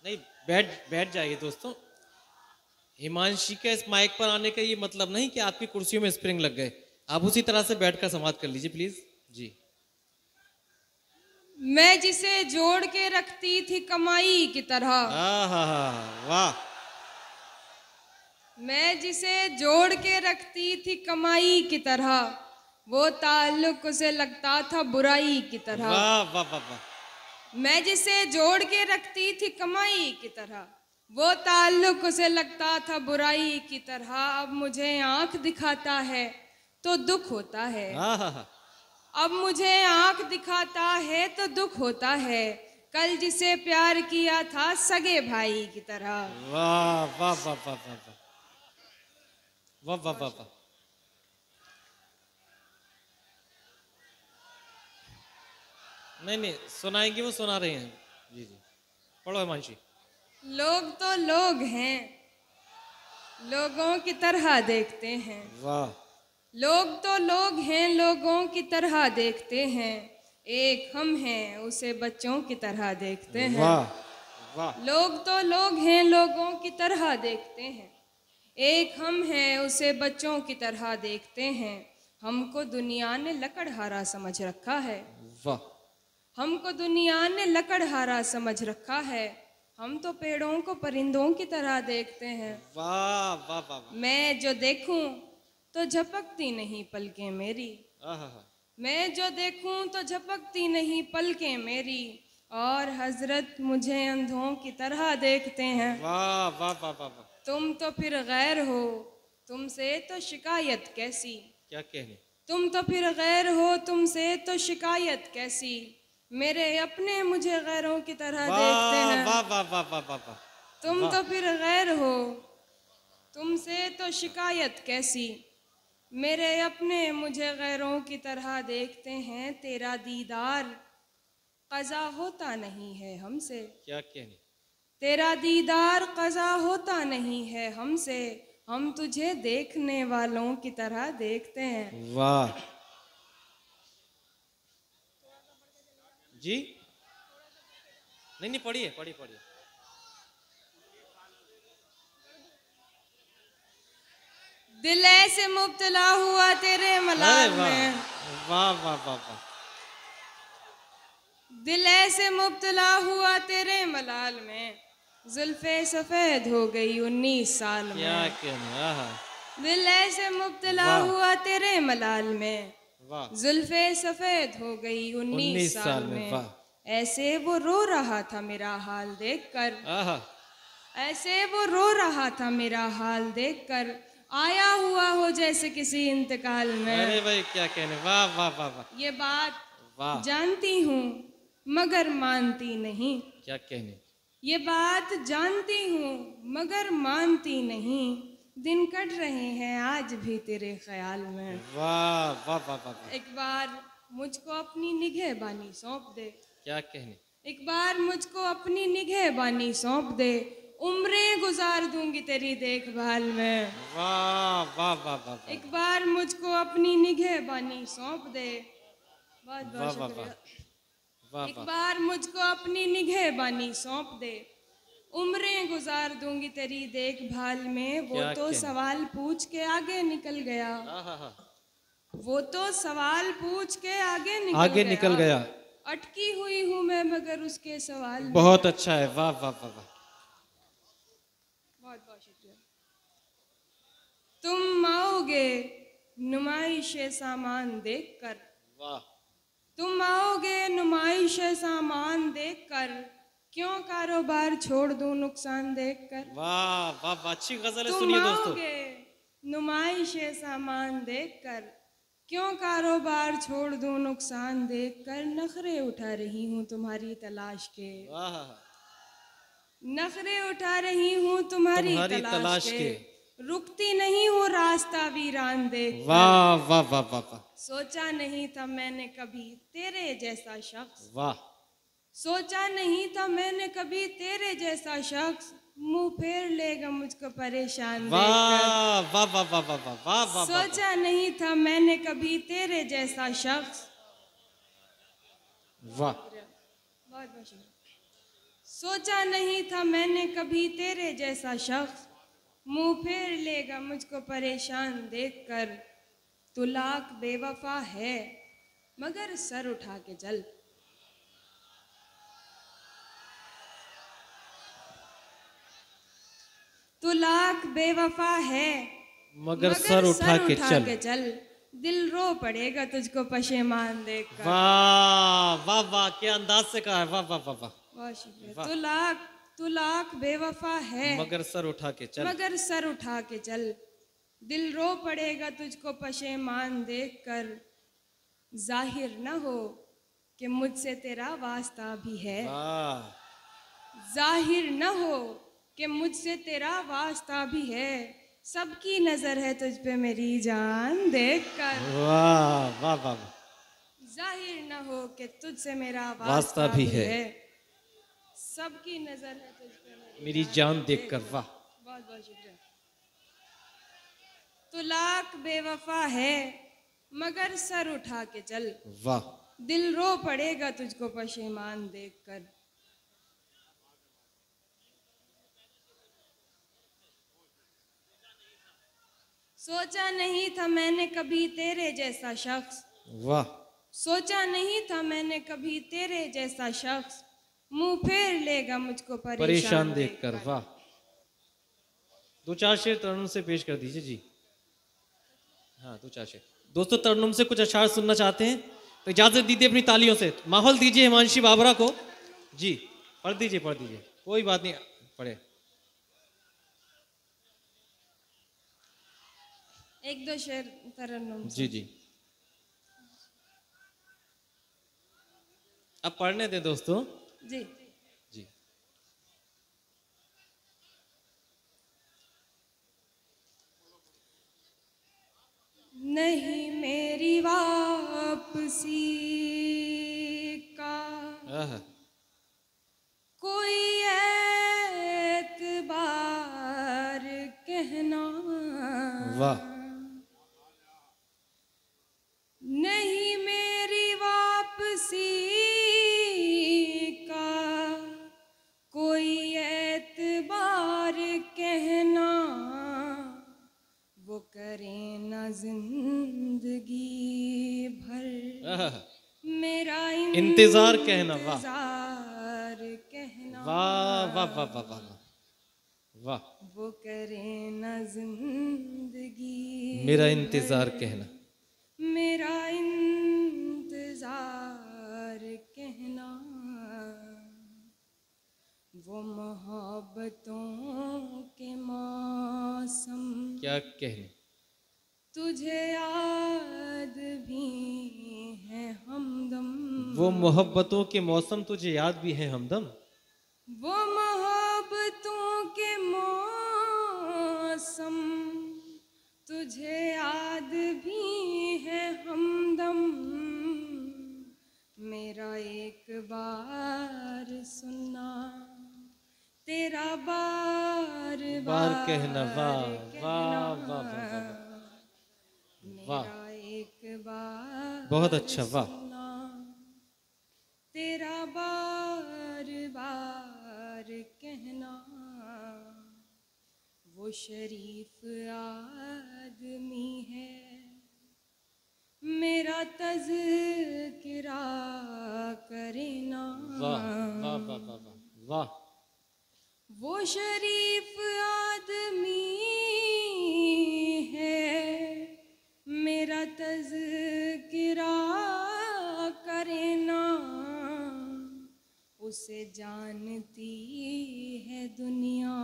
नहीं, बैठ बैठ जाइए दोस्तों। हिमांशी के इस माइक पर आने का ये मतलब नहीं कि आपकी कुर्सियों में स्प्रिंग लग गए। आप उसी तरह से बैठकर समाप्त कर लीजिए प्लीज जी। मैं जिसे जोड़ के रखती थी कमाई की तरह, वाह। मैं जिसे जोड़ के रखती थी कमाई की तरह, वो ताल्लुक उसे लगता था बुराई की तरह। वाह वाह वाह वाह। मैं जिसे जोड़ के रखती थी कमाई की तरह, वो ताल्लुक उसे लगता था बुराई की तरह। अब मुझे आंख दिखाता है तो दुख होता है, अब मुझे आंख दिखाता है तो दुख होता है। कल जिसे प्यार किया था सगे भाई की तरह। वाह वाह वाह वाह वाह वाह वाह वाह वाह। नहीं नहीं सुनाएंगे, वो सुना रहे हैं जी जी। पढ़ो हिमांशी। लोग तो लोग हैं, लोगों की तरह देखते हैं। वाह। लोग तो लोग हैं, लोगों की तरह देखते हैं। एक हम हैं, उसे बच्चों की तरह देखते हैं। वाह वाह। लोग तो लोग हैं, लोगों की तरह देखते हैं। एक हम हैं, उसे बच्चों की तरह देखते हैं। हमको दुनिया ने लकड़हारा समझ रखा है, वाह। हमको दुनिया ने लकड़हारा समझ रखा है। हम तो पेड़ों को परिंदों की तरह देखते हैं। वाह वाह वाह। मैं जो देखूं तो झपकती नहीं पलकें मेरी, मैं जो देखूं तो झपकती नहीं पलकें मेरी। और हजरत मुझे अंधों की तरह देखते हैं। वाह वाह वाह वाह वाह। तुम तो फिर गैर हो, तुमसे तो शिकायत कैसी। क्या कहने। तुम तो फिर गैर हो, तुमसे तो शिकायत कैसी। मेरे अपने मुझे गैरों की तरह देखते हैं। वाह वाह वाह वाह वाह वाह। तुम तो फिर गैर हो, तुमसे तो शिकायत कैसी। मेरे अपने मुझे गैरों की तरह देखते हैं। तेरा दीदार क़ज़ा होता नहीं है हमसे, क्या कहने। तेरा दीदार क़ज़ा होता नहीं है हमसे। हम तुझे देखने वालों की तरह देखते हैं। वाह जी। नहीं नहीं पढ़िए पढ़िए पढ़िए। दिल ऐसे मुब्तला हुआ तेरे मलाल में, वाह वाह वाह वाह। दिल ऐसे मुब्तला हुआ तेरे मलाल में। जुल्फे सफेद हो गई 19 साल में। क्या कहने। दिल ऐसे मुब्तला हुआ तेरे मलाल में, जुल्फे सफेद हो गई 19 साल में। वाह। ऐसे वो रो रहा था मेरा हाल देखकर, ऐसे वो रो रहा था मेरा हाल देखकर। आया हुआ हो जैसे किसी इंतकाल में। अरे भाई क्या कहने। वाह वाह वाह वाह। ये बात वाह। जानती हूँ मगर मानती नहीं। क्या कहने। ये बात जानती हूँ मगर मानती नहीं। दिन कट रहे हैं आज भी तेरे ख्याल में। वाह वाह वाह वाह। एक बार मुझको अपनी निगहबानी सौंप दे। क्या कहने। एक बार मुझको अपनी निगहबानी सौंप दे। उम्रें गुजार दूंगी तेरी देखभाल में। वाह वाह वाह वाह। एक बार मुझको अपनी निगहबानी सौंप दे। बहुत बहुत शुक्रिया। एक बार मुझको अपनी निगहबानी सौंप दे। उम्रें गुजार दूंगी तेरी देखभाल में। वो तो सवाल पूछ के आगे निकल गया, वो तो सवाल पूछ के आगे निकल गया। अटकी हुई हूँ मैं मगर उसके सवाल में। बहुत अच्छा है। वाह वाह वाह वाह। बहुत बहुत शुक्रिया। तुम आओगे नुमाइश सामान देखकर, वाह। तुम आओगे नुमाइश सामान देखकर। क्यों कारोबार छोड़ दूं नुकसान देखकर। वाह वाह वाह। अच्छी गजल है, सुनिए दोस्तों। तुम आओगे नुमाइश सामान देखकर। क्यों कारोबार छोड़ दूं नुकसान देखकर। नखरे उठा रही हूँ तुम्हारी तलाश के, नखरे उठा रही हूँ तुम्हारी तलाश के। रुकती नहीं हूँ रास्ता वीरान देख। वाह वाह वाह वाह वाह। सोचा नहीं था मैंने कभी तेरे जैसा शख्स, वाह। सोचा नहीं था मैंने कभी तेरे जैसा शख्स। मुंह फेर लेगा मुझको परेशान देखकर। वाह वाह वाह वाह वाह वाह वाह। सोचा नहीं था मैंने कभी तेरे जैसा शख्स। वाह। बहुत बहुत शुक्रिया। सोचा नहीं था मैंने कभी तेरे जैसा शख्स मुंह फेर लेगा मुझको परेशान देखकर। तू लाख बेवफा है मगर सर उठा के चल। तू लाख बेवफा है मगर सर उठा के चल। दिल रो पड़ेगा तुझको पशेमान देखकर। वाह वाह वाह, क्या अंदाज से कहा है, वाह वाह वाह वाह। बहुत शुक्रिया। तू लाख बेवफा है मगर सर उठा के चल। मगर सर उठा के चल। दिल रो पड़ेगा तुझको पशेमान देखकर। जाहिर न हो कि मुझसे तेरा वास्ता भी है। वाह। जाहिर न हो कि मुझसे तेरा वास्ता भी है। सबकी नजर है तुझ पे मेरी जान देखकर। वाह वाह वाह। जाहिर न हो कि तुझसे मेरा वास्ता भी है। सबकी नजर है तुझ पे मेरी जान देखकर। वाह, बहुत बहुत शुक्रिया। तू लाख बेवफा है मगर सर उठा के चल। वाह। दिल रो पड़ेगा तुझको पशेमान देखकर। सोचा नहीं था मैंने कभी तेरे जैसा शख्स। वाह। सोचा नहीं था मैंने कभी तेरे जैसा शख्स मुंह फेर लेगा मुझको परेशान देखकर। वाह। दो चार शेर तरन्नुम से पेश कर दीजिए जी। हाँ, दो चार शेर। दोस्तों, तरन्नुम से कुछ अशार सुनना चाहते हैं तो इजाजत दीजिए अपनी तालियों से। माहौल दीजिए हिमांशी बाबरा को जी। पढ़ दीजिए कोई बात नहीं, पढ़े। एक दो शेर तरन्नुम जी जी। अब पढ़ने दें दोस्तों जी। जी। नहीं मेरी वापसी का कोई एतबार कहना। वाह। नहीं मेरी वापसी का कोई एतबार कहना। वो करे न जिंदगी भर मेरा इंतजार कहना। वाह कहना। वाह वाह वाह वाह वाह वाह। वो करे न जिंदगी मेरा इंतजार कहना। मेरा इंतजार कहना। वो मोहब्बतों के मौसम क्या कहने। तुझे याद भी है हमदम। वो मोहब्बतों के मौसम तुझे याद भी है हमदम। वो मोहब्बतों के मौसम तुझे याद भी है हमदम। मेरा एक बार सुनना तेरा बार बार कहना। वाह वाह वाह वाह। मेरा एक बार बहुत अच्छा। वाह। तेरा बार बार कहना। वो शरीफ आदमी है मेरा तज़किरा करे ना। वाह वाह वाह वाह वाह। वो शरीफ आदमी है मेरा तज़किरा करे ना। उसे जानती है दुनिया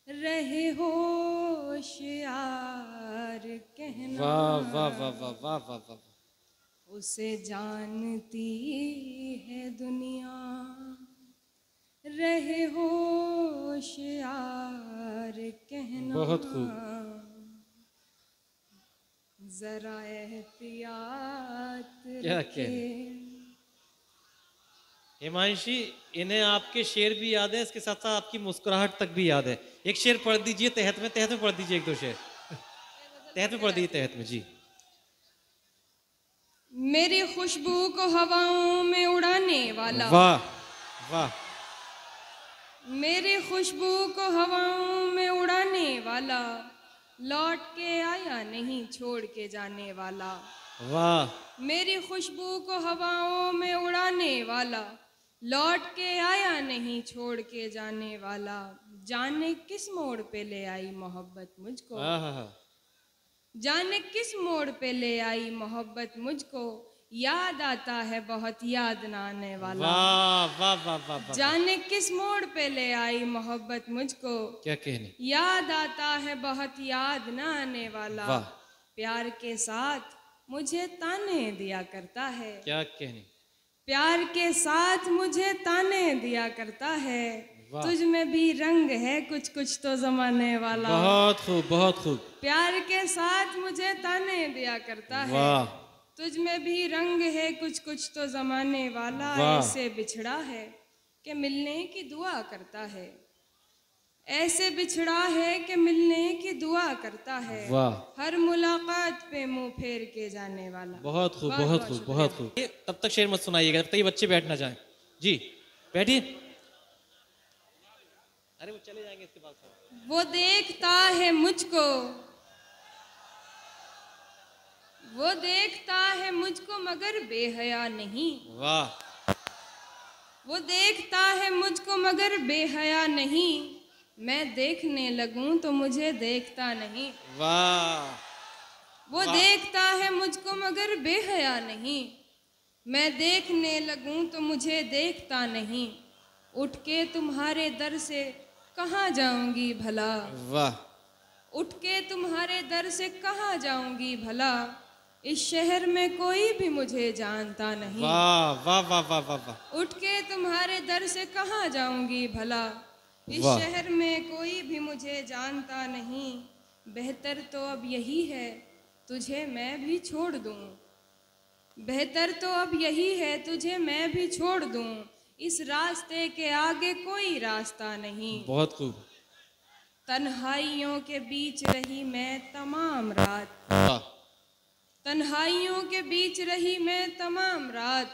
रहे होशियार कहना। वाह वाह वाह वाह वाह वाह वाह। उसे जानती है दुनिया रहे होशियार कहना। बहुत खूब। जरा एहतियात क्या कहने। हिमांशी, इन्हें आपके शेर भी याद है, इसके साथ साथ आपकी मुस्कुराहट तक भी याद है। एक शेर पढ़ दीजिए तहत में पढ़ दीजिए एक दो शेर तहत में पढ़ दीजिए तहत में जी। मेरी खुशबू को हवाओं में उड़ाने वाला। वाह वाह। मेरी खुशबू को हवाओं में उड़ाने वाला, लौट के आया नहीं छोड़ के जाने वाला। वाह मेरी खुशबू को हवाओं में उड़ाने वाला, लौट के आया नहीं छोड़ के जाने वाला। जाने किस मोड़ पे ले आई मोहब्बत मुझको, आहा, जाने किस मोड़ पे ले आई मोहब्बत मुझको। याद आता है बहुत याद ना आने वाला। वाह वाह वाह वाह वाह। जाने किस मोड़ पे ले आई मोहब्बत मुझको, क्या कहने। याद आता है बहुत याद ना आने वाला। वाह। प्यार के साथ मुझे ताने दिया करता है, क्या कहने। प्यार के साथ मुझे ताने दिया करता है। वाह। तुझ में भी रंग है कुछ कुछ तो जमाने वाला। बहुत खूब बहुत खूब। प्यार के साथ मुझे ताने दिया करता है। वाह। तुझ में भी रंग है कुछ कुछ तो जमाने वाला। वाह। ऐसे बिछड़ा है कि मिलने की दुआ करता है, ऐसे बिछड़ा है कि मिलने की दुआ करता है। वाह। हर मुलाकात पे मुंह फेर के जाने वाला। बहुत खूब बहुत बहुत बहुत खूब बहुत खूब। तब तक शेर मत सुनाइएगा, तब तक ये बच्चे बैठ ना जाएं। जी बैठिए। अरे वो चले जाएंगे इसके बाद। वो देखता है मुझको, वो देखता है मुझको मगर बेहया नहीं। वाह। वो देखता है मुझको मगर बेहया नहीं। मैं देखने लगूं तो मुझे देखता नहीं। वाह। वो देखता है मुझको मगर बेहया नहीं। मैं देखने लगूं तो मुझे देखता नहीं। उठ के तुम्हारे दर से कहाँ जाऊंगी भला, वाह। उठ के तुम्हारे दर से कहाँ जाऊंगी भला। इस शहर में कोई भी मुझे जानता नहीं। वाह वाह वाह वाह वाह वाह। उठ के तुम्हारे दर से कहाँ जाऊंगी भला। इस वाह। शहर में कोई भी मुझे जानता नहीं। बेहतर तो अब यही है तुझे मैं भी छोड़ दूं, बेहतर तो अब यही है तुझे मैं भी छोड़ दूं। इस रास्ते के आगे कोई रास्ता नहीं। बहुत खूब। तन्हाइयों के बीच रही मैं तमाम रात, वाह। तन्हाइयों के बीच रही मैं तमाम रात।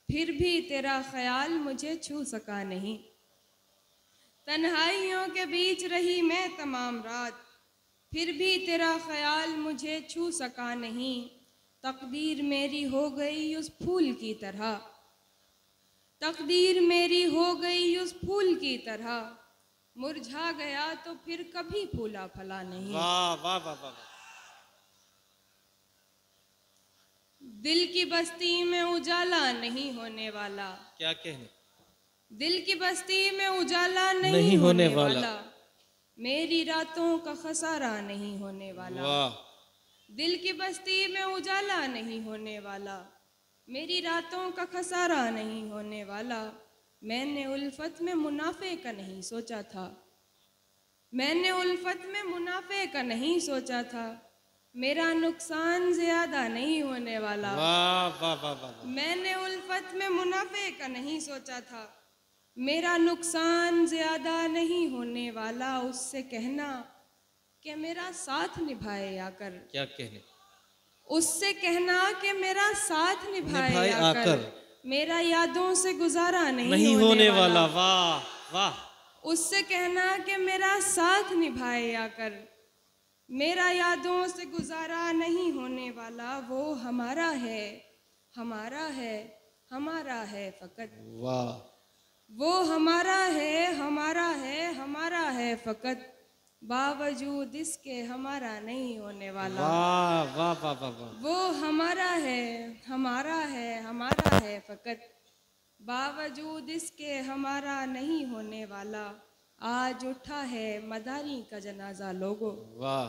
फिर भी तेरा ख्याल मुझे छू सका नहीं। तन्हाइयों के बीच रही मैं तमाम रात, फिर भी तेरा ख्याल मुझे छू सका नहीं। तकदीर मेरी हो गई उस फूल की तरह, तकदीर मेरी हो गई उस फूल की तरह। मुरझा गया तो फिर कभी फूला फला नहीं। वाह वाह वाह वाह। दिल की बस्ती में उजाला नहीं होने वाला, क्या कहने। दिल की बस्ती में उजाला नहीं, नहीं होने वाला। मेरी रातों का खसारा नहीं होने वाला। वाह। दिल की बस्ती में उजाला नहीं होने वाला। मेरी रातों का खसारा नहीं होने वाला। मैंने उल्फत में मुनाफे का नहीं सोचा था, मैंने उल्फत में मुनाफे का नहीं सोचा था। मेरा नुकसान ज्यादा नहीं होने वाला। वाह वाह वाह वाह। मैंने उल्फत में मुनाफे का नहीं सोचा था। मेरा नुकसान ज्यादा नहीं होने वाला। उससे कहना कि मेरा साथ निभाए आकर, क्या कहने। उससे कहना कि मेरा साथ निभाए निभाए आकर। आकर। मेरा यादों से गुजारा नहीं होने वाला। वाह वाह। उससे कहना कि मेरा साथ निभाए आकर। मेरा यादों से गुजारा नहीं होने वाला। वो हमारा है, हमारा है, हमारा है फकत। वाह। वो हमारा है, हमारा है, हमारा है फकत। बावजूद इसके हमारा नहीं होने वाला। वाह वाह वाह वाह वाह। वो हमारा है, हमारा है, हमारा है फकत। बावजूद इसके हमारा नहीं होने वाला। आज उठा है मदारी का जनाजा लोगो, वाह।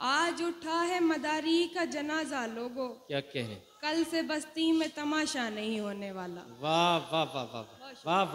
आज उठा है मदारी का जनाजा लोगो। क्या कहने। कल से बस्ती में तमाशा नहीं होने वाला। वाह वाह वाह वाह वाह वाह।